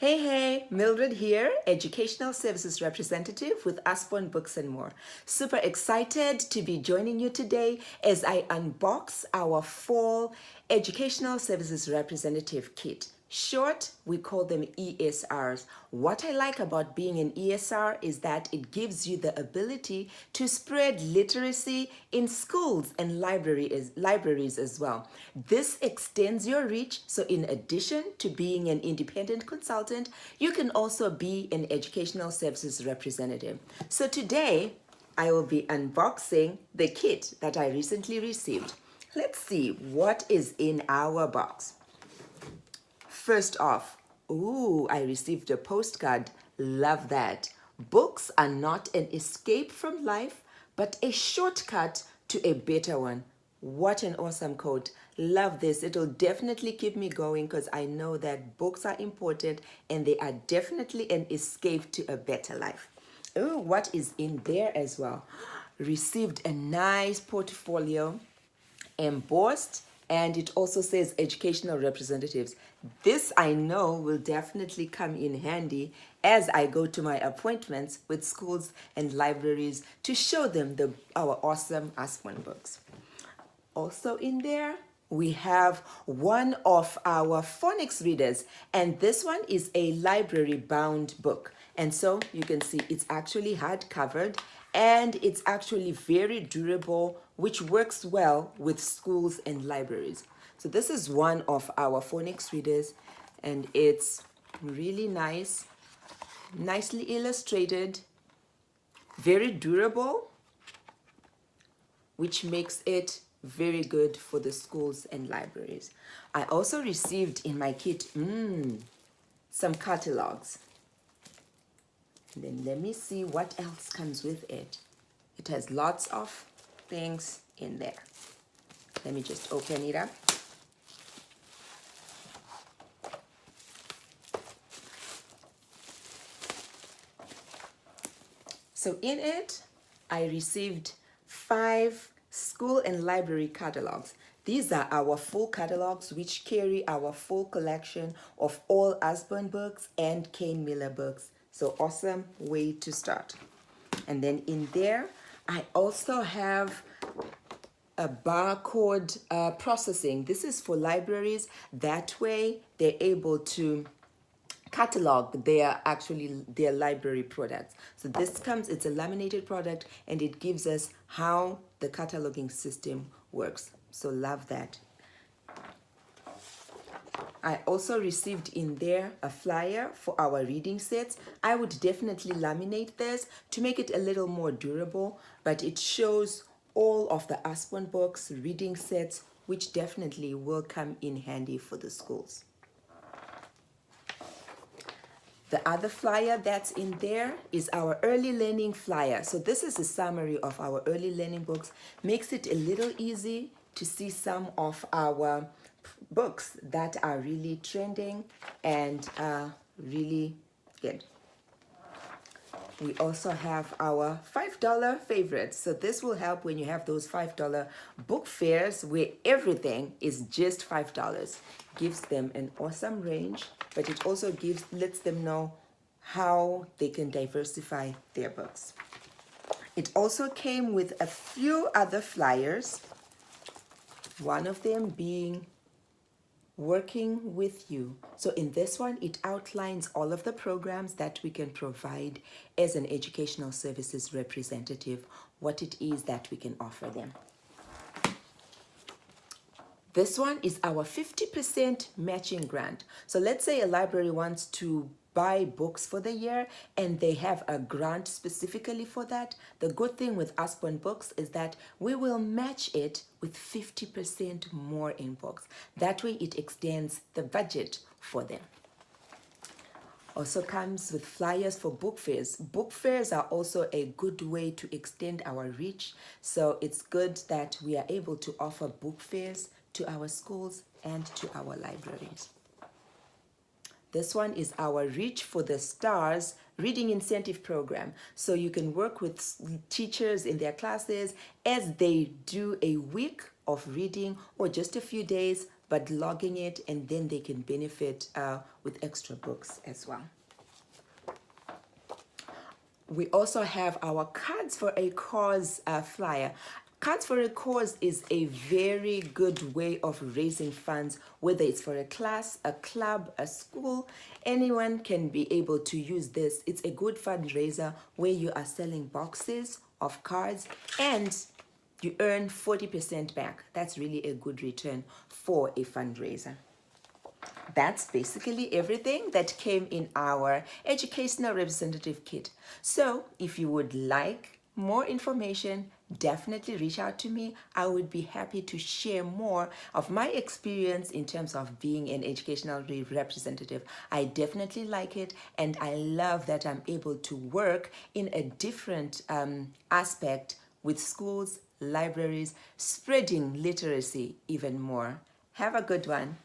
Hey, Mildred here, Educational Services Representative with Usborne Books and More. Super excited to be joining you today as I unbox our fall Educational Services Representative Kit. Short, we call them ESRs. What I like about being an ESR is that it gives you the ability to spread literacy in schools and libraries as well. This extends your reach, so in addition to being an independent consultant, you can also be an educational services representative. So today, I will be unboxing the kit that I recently received. Let's see what is in our box. First off, I received a postcard. Love that. Books are not an escape from life, but a shortcut to a better one. What an awesome quote. Love this. It'll definitely keep me going because I know that books are important and they are definitely an escape to a better life. What is in there as well? Received a nice portfolio, embossed, and it also says educational representatives. This I know will definitely come in handy as I go to my appointments with schools and libraries to show them our awesome Usborne books. Also in there, we have one of our Phonics Readers, and this one is a library bound book. And so you can see it's actually hard covered and it's actually very durable, which works well with schools and libraries. So this is one of our Phonics Readers, and it's really nice, nicely illustrated, very durable, which makes it very good for the schools and libraries. I also received in my kit some catalogs. And then let me see what else comes with it. It has lots of things in there. Let me just open it up. So in it, I received 5 school and library catalogs. These are our full catalogs which carry our full collection of all Usborne books and Kane Miller books. So awesome way to start. And then in there, I also have a barcode processing. This is for libraries. That way they're able to catalog their library products. So this comes, it's a laminated product, and it gives us how the cataloging system works. So love that. I also received in there a flyer for our reading sets. I would definitely laminate this to make it a little more durable, but it shows all of the Usborne books, reading sets, which definitely will come in handy for the schools. The other flyer that's in there is our early learning flyer. So this is a summary of our early learning books. Makes it a little easy to see some of our books that are really trending and really good. We also have our $5 favorites. So this will help when you have those $5 book fairs where everything is just $5. Gives them an awesome range, but it also lets them know how they can diversify their books. It also came with a few other flyers, one of them being working with you. So in this one, it outlines all of the programs that we can provide as an educational services representative, what it is that we can offer them. This one is our 50% matching grant. So let's say a library wants to buy books for the year and they have a grant specifically for that. The good thing with Usborne Books is that we will match it with 50% more in books. That way it extends the budget for them. Also comes with flyers for book fairs. Book fairs are also a good way to extend our reach. So it's good that we are able to offer book fairs to our schools and to our libraries. This one is our Reach for the Stars reading incentive program. So you can work with teachers in their classes as they do a week of reading or just a few days but logging it, and then they can benefit with extra books as well. We also have our Cards for a Cause flyer. Cards for a Cause is a very good way of raising funds, whether it's for a class, a club, a school. Anyone can be able to use this. It's a good fundraiser where you are selling boxes of cards and you earn 40% back. That's really a good return for a fundraiser. That's basically everything that came in our educational representative kit. So if you would like more information, definitely reach out to me. I would be happy to share more of my experience in terms of being an educational representative. I definitely like it, and I love that I'm able to work in a different aspect with schools, libraries, spreading literacy even more. Have a good one.